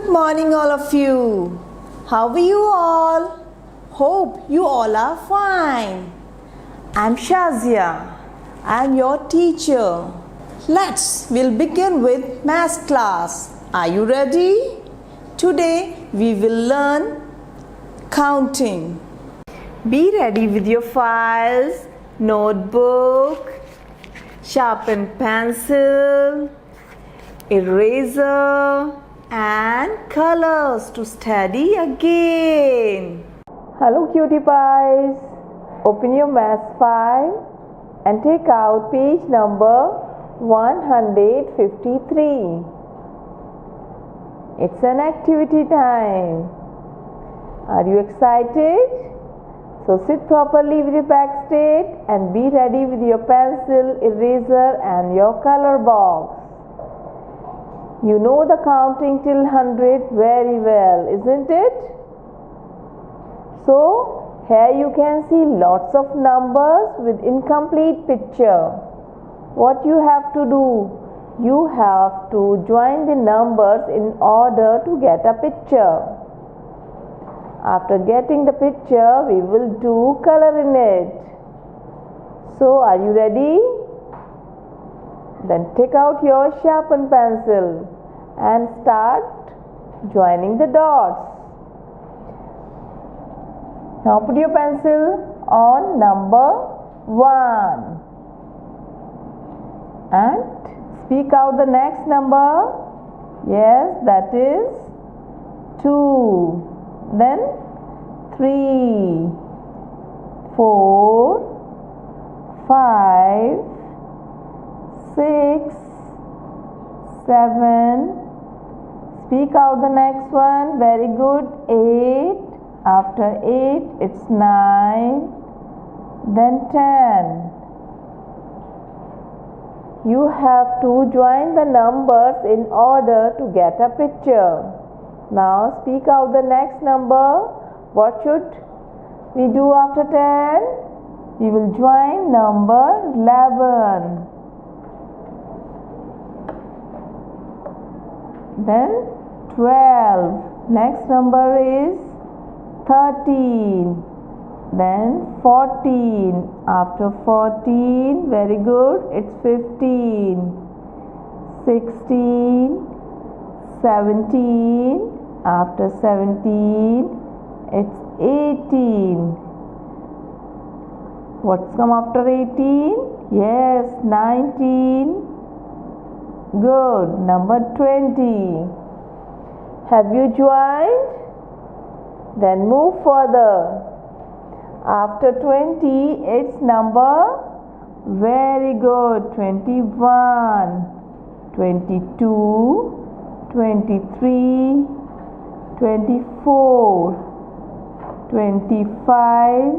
morning, all of you. How are you all? Hope you all are fine. I'm Shazia. I'm your teacher. We'll begin with math class. Are you ready? Today we will learn counting. Be ready with your files, notebook, sharpened pencil, eraser and colors to study again. Hello cutie pies. Open your math file and take out page number 153. It's an activity time. Are you excited? So sit properly with your back straight and be ready with your pencil, eraser and your color box. You know the counting till 100 very well, isn't it? So, here you can see lots of numbers with incomplete picture. What you have to do? You have to join the numbers in order to get a picture. After getting the picture, we will do color in it. So, are you ready? Then take out your sharpened pencil and start joining the dots. Now put your pencil on number 1 and speak out the next number. Yes, that is 2. Then 3, 4, 5, 6, 7. Speak out the next one. Very good. 8. After 8, it's 9. Then 10. You have to join the numbers in order to get a picture. Now speak out the next number. What should we do after 10? We will join number 11. Then 12. Next number is 13. Then 14. After 14, very good, it's 15. 16. 17. After 17, it's 18. What's come after 18? Yes, 19. Good. Number 20. Have you joined? Then move further. After 20, it's number. Very good. 21, 22, 23, 24, 25,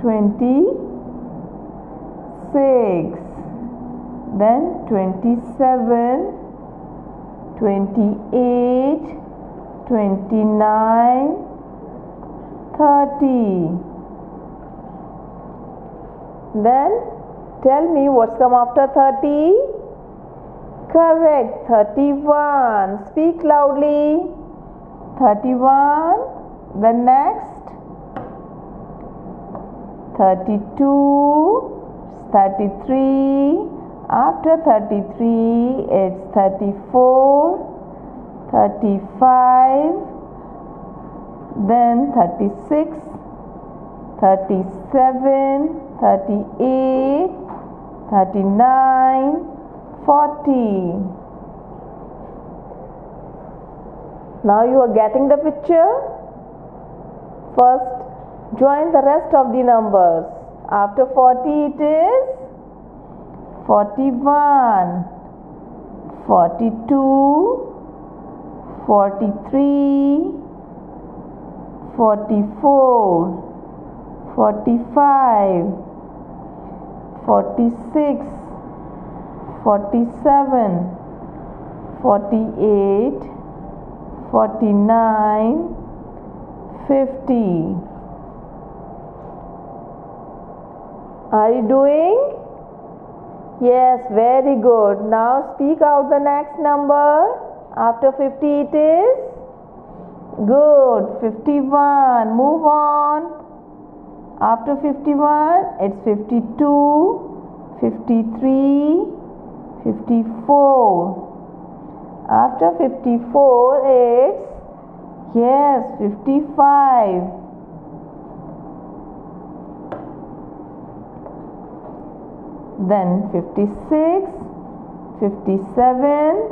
26. Then 27, 28, 29, 30. Then tell me what's come after 30? Correct, 31. Speak loudly. 31. The next 32, 33. After 33, it's 34, 35, then 36, 37, 38, 39, 40. Now you are getting the picture? First, join the rest of the numbers. After 40, it is 41, 42, 43, 44, 45, 46, 47, 48, 49, 50. Are you doing? Yes, very good. Now speak out the next number. After 50 it is? Good. 51. Move on. After 51 it's 52, 53, 54. After 54 it's, yes, 55. Then 56, 57,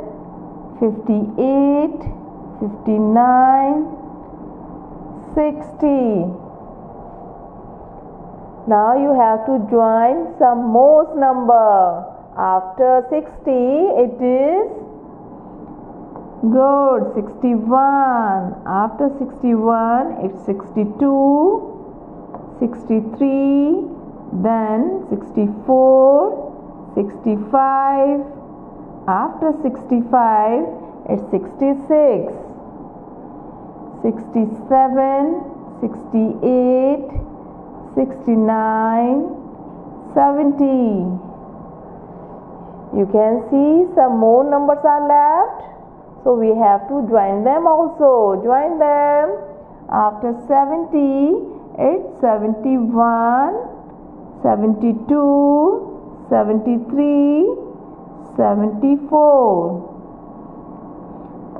58, 59, 60. Now you have to join some most number. After 60 it is, good, 61. After 61 it's 62, 63, then 64, 65. After 65 it's 66, 67, 68, 69, 70. You can see some more numbers are left, so we have to join them also. Join them. After 70 it's 71, 72, 73, 74.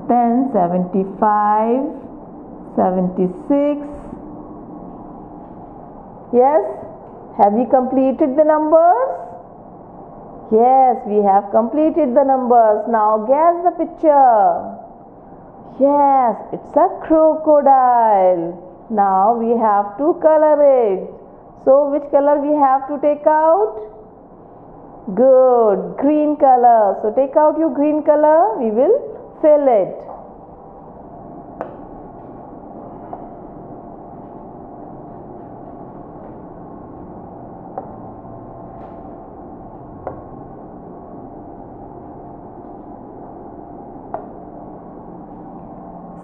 Then 75, 76. Yes, have we completed the numbers? Yes, we have completed the numbers. Now guess the picture. Yes, it's a crocodile. Now we have to color it. So which color we have to take out? Good, green color. So take out your green color. We will fill it.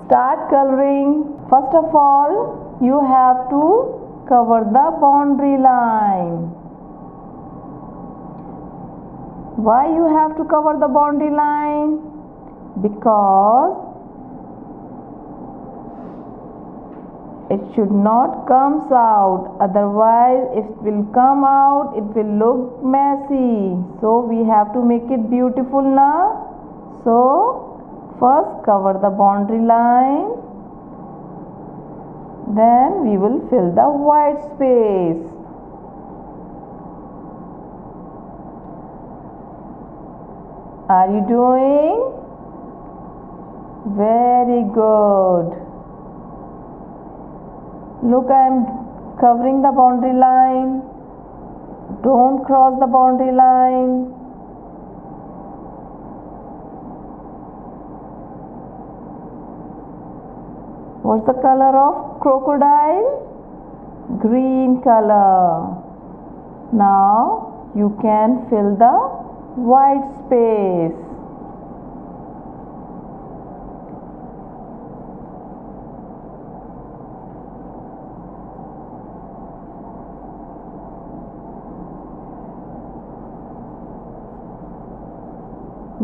Start coloring. First of all, you have to cover the boundary line. Why you have to cover the boundary line? Because it should not come out, otherwise if it will come out it will look messy. So we have to make it beautiful now. So first cover the boundary line, then we will fill the white space. Are you doing? Very good. Look, I am covering the boundary line. Don't cross the boundary line. What's the color of crocodile? Green color. Now you can fill the white space.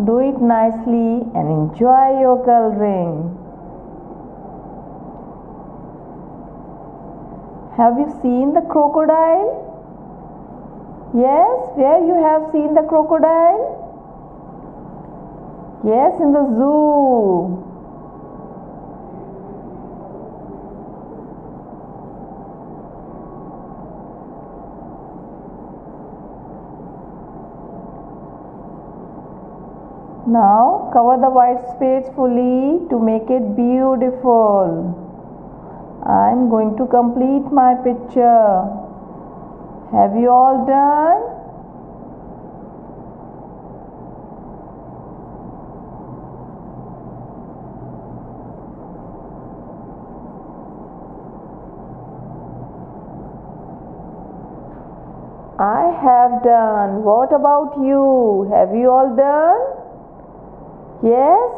Do it nicely and enjoy your coloring. Have you seen the crocodile? Yes, where you have seen the crocodile? Yes, in the zoo. Now cover the white space fully to make it beautiful. I am going to complete my picture. Have you all done? I have done. What about you? Have you all done? Yes?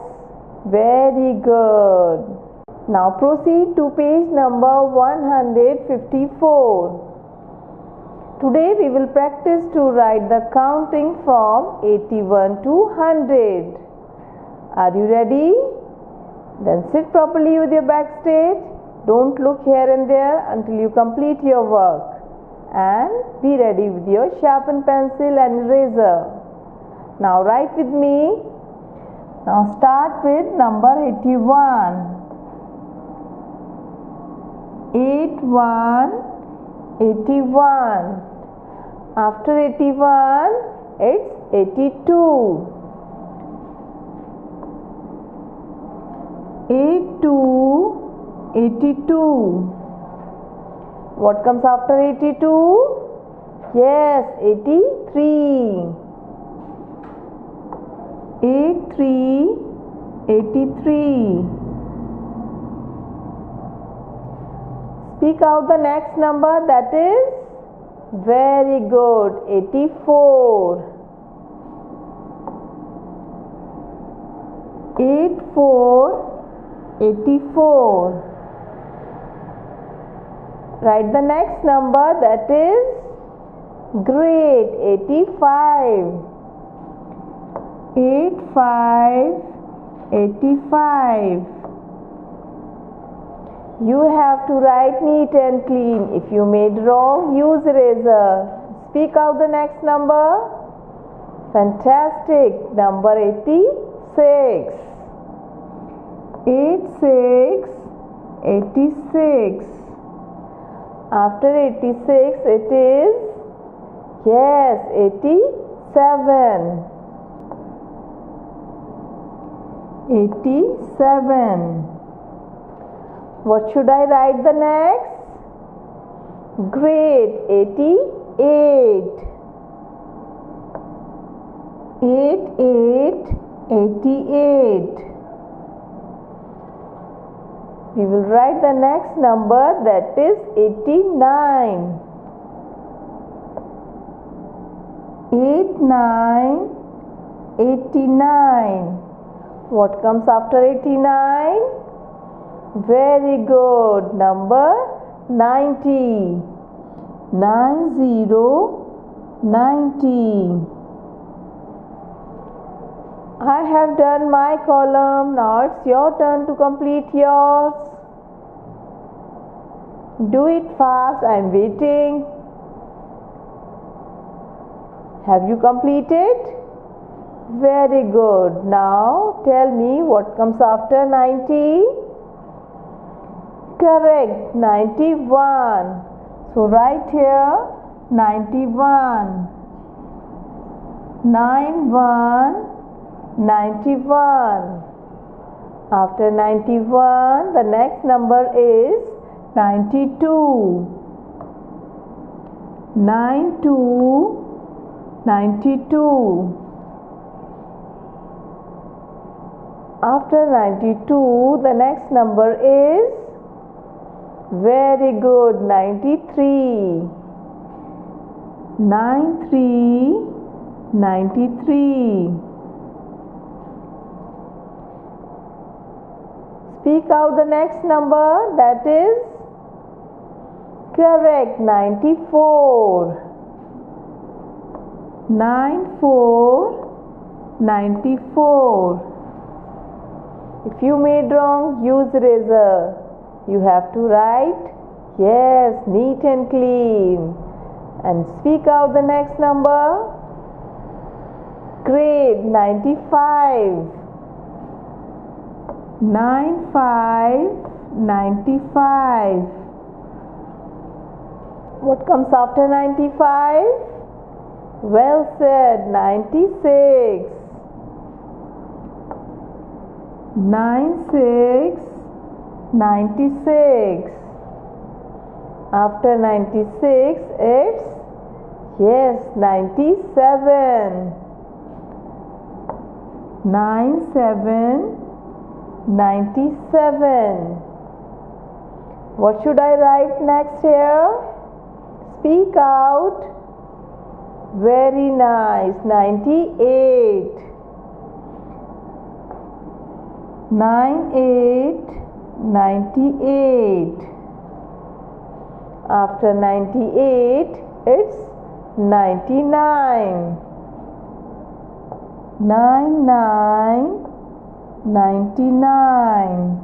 Very good. Now proceed to page number 154. Today we will practice to write the counting from 81 to 100. Are you ready? Then sit properly with your back straight. Don't look here and there until you complete your work. And be ready with your sharpened pencil and eraser. Now write with me. Now start with number 81. 81, 81. After 81, it's 82. 82, 82. What comes after 82? Yes, 83. 83, 83. Speak out the next number, that is very good, 84. 84, 84. Write the next number, that is great, 85. 85, 85. You have to write neat and clean. If you made wrong, use eraser. Speak out the next number. Fantastic. Number 86. 86, 86. After 86, it is, yes, 87. 87. What should I write the next? Great, 88. 88, 88. We will write the next number, that is 89. 89, 89. What comes after 89? Very good. Number 90. 90, 90. I have done my column. Now it's your turn to complete yours. Do it fast. I am waiting. Have you completed? Very good. Now tell me what comes after 90. Correct, 91. So write here 91. 91, 91. After 91, the next number is 92. 92, 92. After 92, the next number is, very good, 93. 93, 93. Speak out the next number, that is correct, 94. 94, 94. If you made wrong, use eraser. You have to write, yes, neat and clean. And speak out the next number. Great, 95. 95, 95. What comes after 95? Well said, 96. 96, 96. After 96, it's, yes, 97. 97, 97. What should I write next here? Speak out. Very nice. 98. 98, 98. After 98, it's 99. 99, 99.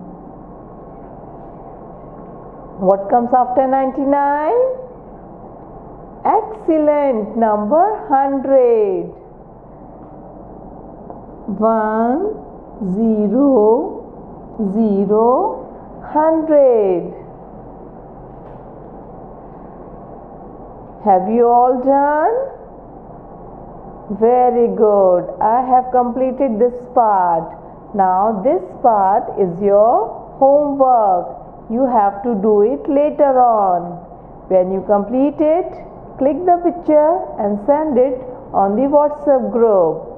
What comes after 99? Excellent. Number 100. 1 0 0 100. Have you all done? Very good. I have completed this part. Now this part is your homework. You have to do it later on. When you complete it, click the picture and send it on the WhatsApp group.